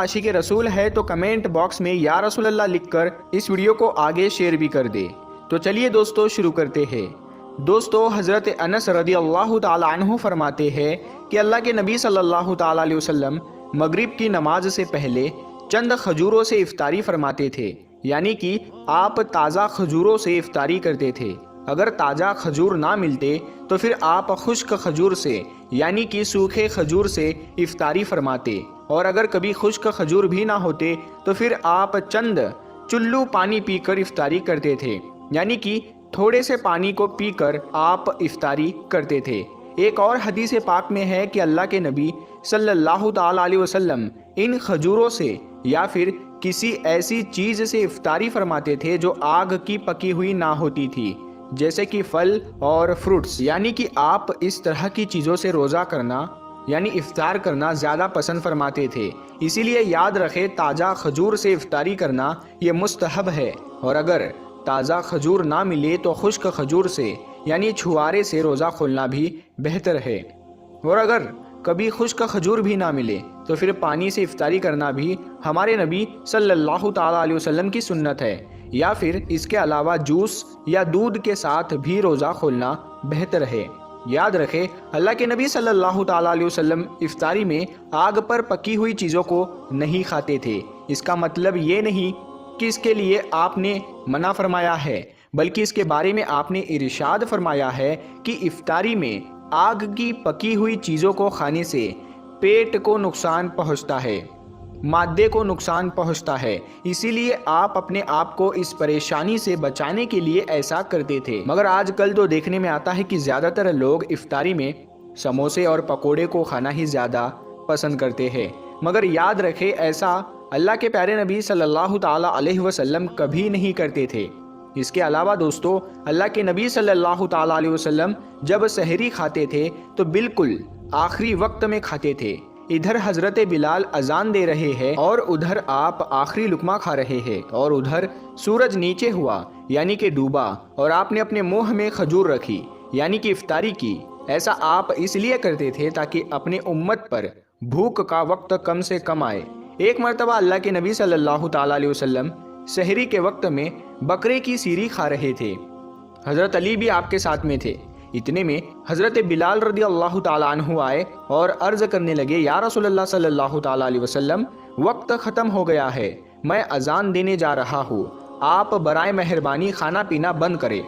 عاشق رسول ہے تو کمنٹ باکس میں یا رسول اللہ لکھ کر اس ویڈیو کو آگے شیئر بھی کر دے۔ تو چلیے دوستو شروع کرتے ہیں۔ دوستو حضرت انس رضی اللہ تعالی عنہ فرماتے ہیں کہ اللہ کے نبی صلی اللہ تعالی علیہ وسلم مغرب کی نماز سے پہلے چند کھجوروں سے افطاری فرماتے تھے، یعنی کہ آپ تازہ کھجوروں سے افطاری کرتے تھے۔ اگر تازہ کھجور نہ ملتے تو پھر آپ خشک کھجور سے یعنی کہ سوکھے کھجور سے افطاری فرماتے، اور اگر کبھی خشک کھجور بھی نہ ہوتے تو پھر آپ چند چلو پانی پی کر افطاری کرتے تھے، یعنی کہ تھوڑے سے پانی کو پی کر آپ افطاری کرتے تھے۔ ایک اور حدیث پاک میں ہے کہ اللہ کے نبی صلی اللہ تعالی علیہ وسلم ان کھجوروں سے یا پھر کسی ایسی چیز سے افطاری فرماتے تھے جو آگ کی پکی ہوئی نہ ہوتی تھی، جیسے کہ پھل اور فروٹس، یعنی کہ آپ اس طرح کی چیزوں سے روزہ کرنا یعنی افطار کرنا زیادہ پسند فرماتے تھے۔ اسی لیے یاد رکھے تازہ کھجور سے افطاری کرنا یہ مستحب ہے، اور اگر تازہ کھجور نہ ملے تو خشک کھجور سے یعنی چھوارے سے روزہ کھولنا بھی بہتر ہے، اور اگر کبھی خشک کھجور بھی نہ ملے تو پھر پانی سے افطاری کرنا بھی ہمارے نبی صلی اللہ تعالی علیہ وسلم کی سنت ہے، یا پھر اس کے علاوہ جوس یا دودھ کے ساتھ بھی روزہ کھولنا بہتر ہے۔ یاد رکھے اللہ کے نبی صلی اللہ تعالی علیہ وسلم افطاری میں آگ پر پکی ہوئی چیزوں کو نہیں کھاتے تھے۔ اس کا مطلب یہ نہیں کہ اس کے لیے آپ نے منع فرمایا ہے، بلکہ اس کے بارے میں آپ نے ارشاد فرمایا ہے کہ افطاری میں آگ کی پکی ہوئی چیزوں کو کھانے سے پیٹ کو نقصان پہنچتا ہے، معدے کو نقصان پہنچتا ہے، اسی لیے آپ اپنے آپ کو اس پریشانی سے بچانے کے لیے ایسا کرتے تھے۔ مگر آج کل تو دیکھنے میں آتا ہے کہ زیادہ تر لوگ افطاری میں سموسے اور پکوڑے کو کھانا ہی زیادہ پسند کرتے ہیں، مگر یاد رکھے ایسا اللہ کے پیارے نبی صلی اللہ تعالی علیہ وسلم کبھی نہیں کرتے تھے۔ اس کے علاوہ دوستو اللہ کے نبی صلی اللہ تعالی علیہ وسلم جب سحری کھاتے تھے تو بالکل آخری وقت میں کھاتے تھے۔ ادھر حضرت بلال اذان دے رہے ہیں اور ادھر آپ آخری لقمہ کھا رہے ہیں، اور ادھر سورج نیچے ہوا یعنی کہ ڈوبا اور آپ نے اپنے منہ میں کھجور رکھی یعنی کہ افطاری کی۔ ایسا آپ اس لیے کرتے تھے تاکہ اپنے امت پر بھوک کا وقت کم سے کم آئے۔ ایک مرتبہ اللہ کے نبی صلی اللہ تعالی علیہ وسلم سحری کے وقت میں بکرے کی سیری کھا رہے تھے، حضرت علی بھی آپ کے ساتھ میں تھے۔ اتنے میں حضرت بلال رضی اللہ تعالی عنہ آئے اور عرض کرنے لگے، یا رسول اللہ صلی اللہ تعالی علیہ وسلم وقت ختم ہو گیا ہے، میں اذان دینے جا رہا ہوں، آپ برائے مہربانی کھانا پینا بند کریں۔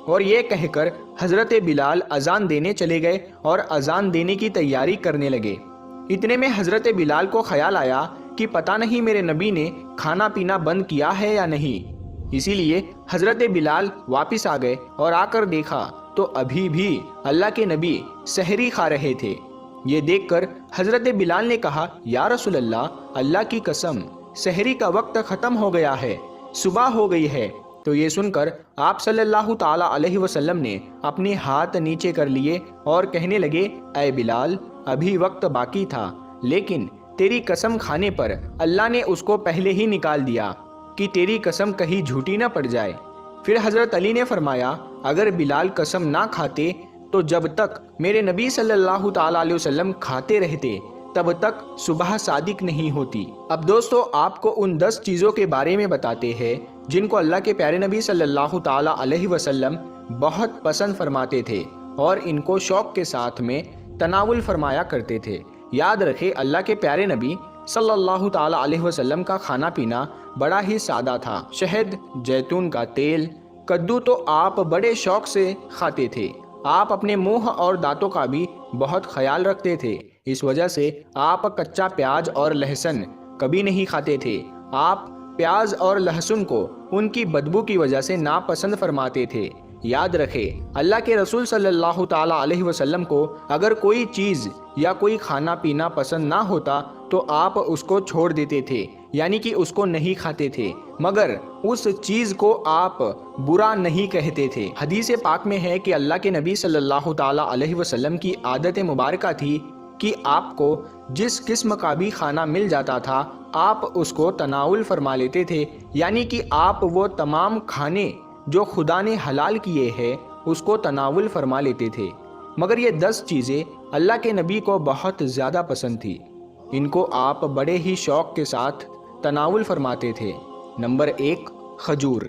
اور یہ کہہ کر حضرت بلال اذان دینے چلے گئے اور اذان دینے کی تیاری کرنے لگے۔ اتنے میں حضرت بلال کو خیال آیا کہ پتہ نہیں میرے نبی نے کھانا پینا بند کیا ہے یا نہیں، اسی لیے حضرت بلال واپس آ گئے اور آ کر دیکھا تو ابھی بھی اللہ کے نبی سحری کھا رہے تھے۔ یہ دیکھ کر حضرت بلال نے کہا، یا رسول اللہ کی قسم سحری کا وقت ختم ہو گیا ہے، صبح ہو گئی ہے۔ تو یہ سن کر آپ صلی اللہ تعالی علیہ وسلم نے اپنے ہاتھ نیچے کر لیے اور کہنے لگے، اے بلال ابھی وقت باقی تھا، لیکن تیری قسم کھانے پر اللہ نے اس کو پہلے ہی نکال دیا کہ تیری قسم کہیں جھوٹی نہ پڑ جائے۔ پھر حضرت علی نے فرمایا، اگر بلال قسم نہ کھاتے تو جب تک میرے نبی صلی اللہ تعالی علیہ وسلم کھاتے رہتے تب تک صبح صادق نہیں ہوتی۔ اب دوستو آپ کو ان 10 چیزوں کے بارے میں بتاتے ہیں جن کو اللہ کے پیارے نبی صلی اللہ تعالی علیہ وسلم بہت پسند فرماتے تھے اور ان کو شوق کے ساتھ میں تناول فرمایا کرتے تھے۔ یاد رکھے اللہ کے پیارے نبی صلی اللہ تعالی علیہ وسلم کا کھانا پینا بڑا ہی سادہ تھا۔ شہد، زیتون کا تیل، کدو تو آپ بڑے شوق سے کھاتے تھے۔ آپ اپنے منہ اور دانتوں کا بھی بہت خیال رکھتے تھے، اس وجہ سے آپ کچا پیاز اور لہسن کبھی نہیں کھاتے تھے۔ آپ پیاز اور لہسن کو ان کی بدبو کی وجہ سے ناپسند فرماتے تھے۔ یاد رکھے اللہ کے رسول صلی اللہ تعالی علیہ وسلم کو اگر کوئی چیز یا کوئی کھانا پینا پسند نہ ہوتا تو آپ اس کو چھوڑ دیتے تھے، یعنی کہ اس کو نہیں کھاتے تھے، مگر اس چیز کو آپ برا نہیں کہتے تھے۔ حدیث پاک میں ہے کہ اللہ کے نبی صلی اللہ تعالی علیہ وسلم کی عادت مبارکہ تھی کہ آپ کو جس قسم کا بھی کھانا مل جاتا تھا آپ اس کو تناول فرما لیتے تھے، یعنی کہ آپ وہ تمام کھانے جو خدا نے حلال کیے ہیں اس کو تناول فرما لیتے تھے۔ مگر یہ 10 چیزیں اللہ کے نبی کو بہت زیادہ پسند تھی، ان کو آپ بڑے ہی شوق کے ساتھ تناول فرماتے تھے۔ نمبر 1، کھجور۔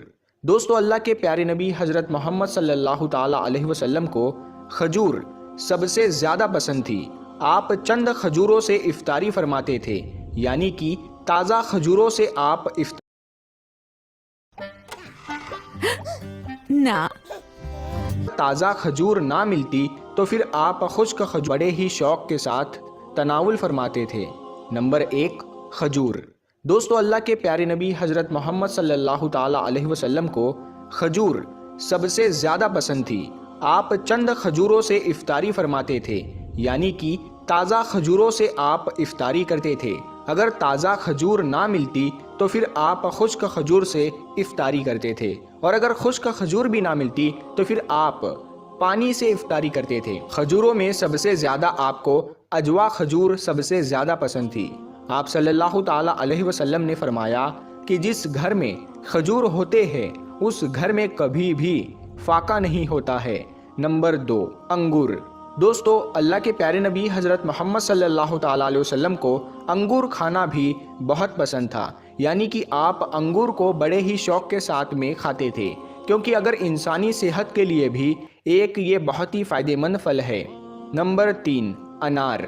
دوستو اللہ کے پیارے نبی حضرت محمد صلی اللہ تعالیٰ علیہ وسلم کو کھجور سب سے زیادہ پسند تھی۔ آپ چند کھجوروں سے افطاری فرماتے تھے، یعنی کہ تازہ کھجوروں سے آپ تازہ کھجور نہ ملتی تو پھر آپ خشک کھجور بڑے ہی شوق کے ساتھ تناول فرماتے تھے۔ نمبر 1، کھجور۔ دوستو اللہ کے پیارے نبی حضرت محمد صلی اللہ تعالیٰ علیہ وسلم کو کھجور سب سے زیادہ پسند تھی۔ آپ چند کھجوروں سے افطاری فرماتے تھے، یعنی کہ تازہ کھجوروں سے آپ افطاری کرتے تھے۔ اگر تازہ کھجور نہ ملتی تو پھر آپ خشک کھجور سے افطاری کرتے تھے، اور اگر خشک کھجور بھی نہ ملتی تو پھر آپ پانی سے افطاری کرتے تھے۔ کھجوروں میں سب سے زیادہ آپ کو اجوا کھجور سب سے زیادہ پسند تھی۔ آپ صلی اللہ تعالیٰ علیہ وسلم نے فرمایا کہ جس گھر میں کھجور ہوتے ہیں اس گھر میں کبھی بھی فاقہ نہیں ہوتا ہے۔ نمبر 2، انگور۔ دوستو اللہ کے پیارے نبی حضرت محمد صلی اللہ تعالیٰ علیہ وسلم کو انگور کھانا بھی بہت پسند تھا، یعنی کہ آپ انگور کو بڑے ہی شوق کے ساتھ میں کھاتے تھے، کیونکہ اگر انسانی صحت کے لیے بھی ایک یہ بہت ہی فائدہ مند پھل ہے۔ نمبر 3، انار۔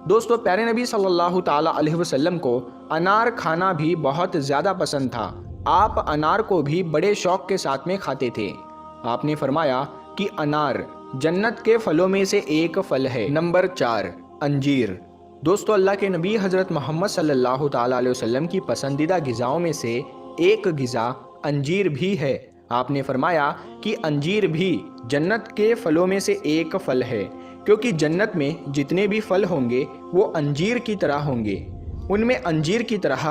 دوستو پیارے نبی صلی اللہ تعالیٰ علیہ وسلم کو انار کھانا بھی بہت زیادہ پسند تھا۔ آپ انار کو بھی بڑے شوق کے ساتھ میں کھاتے تھے۔ آپ نے فرمایا کہ انار جنت کے پھلوں میں سے ایک پھل ہے۔ نمبر 4، انجیر۔ دوستو اللہ کے نبی حضرت محمد صلی اللہ تعالیٰ علیہ وسلم کی پسندیدہ غذاؤں میں سے ایک غذا انجیر بھی ہے۔ آپ نے فرمایا کہ انجیر بھی جنت کے پھلوں میں سے ایک پھل ہے، کیونکہ جنت میں جتنے بھی پھل ہوں گے وہ انجیر کی طرح ہوں گے۔ ان میں انجیر کی طرح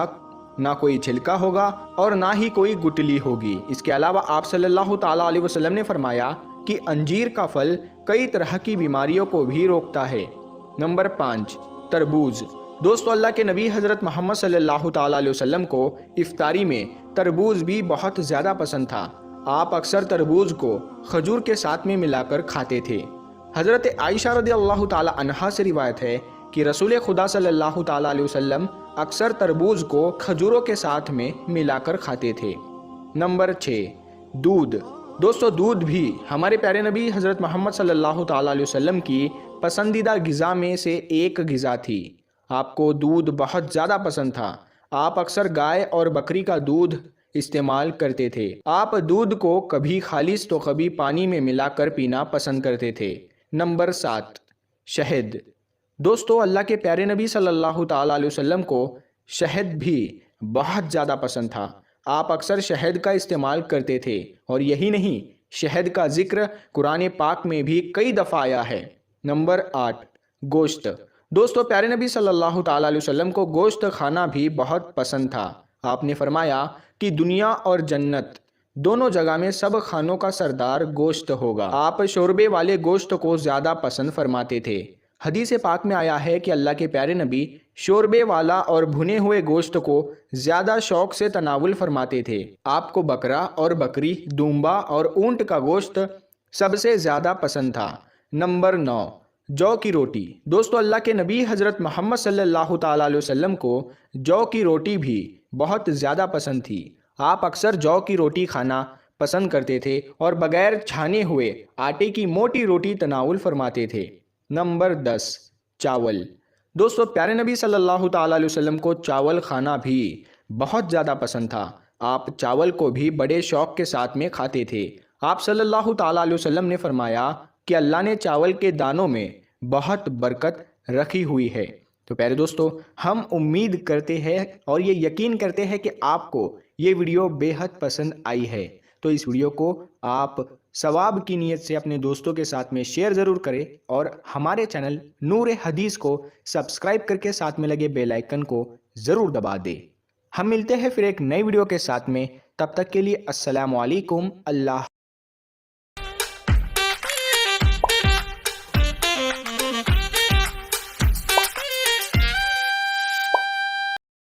نہ کوئی چھلکا ہوگا اور نہ ہی کوئی گٹلی ہوگی۔ اس کے علاوہ آپ صلی اللہ تعالیٰ علیہ وسلم نے فرمایا کہ انجیر کا پھل کئی طرح کی بیماریوں کو بھی روکتا ہے۔ نمبر 5، تربوز۔ دوستو اللہ کے نبی حضرت محمد صلی اللہ تعالیٰ علیہ وسلم کو افطاری میں تربوز بھی بہت زیادہ پسند تھا۔ آپ اکثر تربوز کو کھجور کے ساتھ میں ملا کر کھاتے تھے۔ حضرت عائشہ رضی اللہ تعالیٰ عنہا سے روایت ہے کہ رسول خدا صلی اللہ تعالیٰ علیہ وسلم اکثر تربوز کو کھجوروں کے ساتھ میں ملا کر کھاتے تھے۔ نمبر 6، دودھ۔ دوستو دودھ بھی ہمارے پیارے نبی حضرت محمد صلی اللہ تعالیٰ علیہ وسلم کی پسندیدہ غذا میں سے ایک غذا تھی۔ آپ کو دودھ بہت زیادہ پسند تھا۔ آپ اکثر گائے اور بکری کا دودھ استعمال کرتے تھے۔ آپ دودھ کو کبھی خالص تو کبھی پانی میں ملا کر پینا پسند کرتے تھے۔ نمبر 7، شہد۔ دوستو اللہ کے پیارے نبی صلی اللہ تعالیٰ علیہ وسلم کو شہد بھی بہت زیادہ پسند تھا۔ آپ اکثر شہد کا استعمال کرتے تھے، اور یہی نہیں، شہد کا ذکر قرآن پاک میں بھی کئی دفعہ آیا ہے۔ نمبر 8، گوشت۔ دوستو پیارے نبی صلی اللہ تعالیٰ علیہ وسلم کو گوشت کھانا بھی بہت پسند تھا۔ آپ نے فرمایا کہ دنیا اور جنت دونوں جگہ میں سب کھانوں کا سردار گوشت ہوگا۔ آپ شوربے والے گوشت کو زیادہ پسند فرماتے تھے۔ حدیث پاک میں آیا ہے کہ اللہ کے پیارے نبی شوربے والا اور بھنے ہوئے گوشت کو زیادہ شوق سے تناول فرماتے تھے۔ آپ کو بکرا اور بکری، دمبا اور اونٹ کا گوشت سب سے زیادہ پسند تھا۔ نمبر 9، جو کی روٹی۔ دوستو اللہ کے نبی حضرت محمد صلی اللہ تعالیٰ علیہ وسلم کو جو کی روٹی بھی بہت زیادہ پسند تھی۔ آپ اکثر جو کی روٹی کھانا پسند کرتے تھے اور بغیر چھانے ہوئے آٹے کی موٹی روٹی تناول فرماتے تھے۔ نمبر 10، چاول۔ دوستو پیارے نبی صلی اللہ تعالیٰ علیہ وسلم کو چاول کھانا بھی بہت زیادہ پسند تھا۔ آپ چاول کو بھی بڑے شوق کے ساتھ میں کھاتے تھے۔ آپ صلی اللہ تعالیٰ علیہ وسلم نے فرمایا کہ اللہ نے چاول کے دانوں میں بہت برکت رکھی ہوئی ہے۔ تو پیارے دوستو ہم امید کرتے ہیں اور یہ یقین کرتے ہیں کہ آپ کو یہ ویڈیو بے حد پسند آئی ہے۔ تو اس ویڈیو کو آپ ثواب کی نیت سے اپنے دوستوں کے ساتھ میں شیئر ضرور کریں، اور ہمارے چینل نور حدیث کو سبسکرائب کر کے ساتھ میں لگے بیل آئیکن کو ضرور دبا دیں۔ ہم ملتے ہیں پھر ایک نئی ویڈیو کے ساتھ میں، تب تک کے لیے السلام علیکم۔ اللہ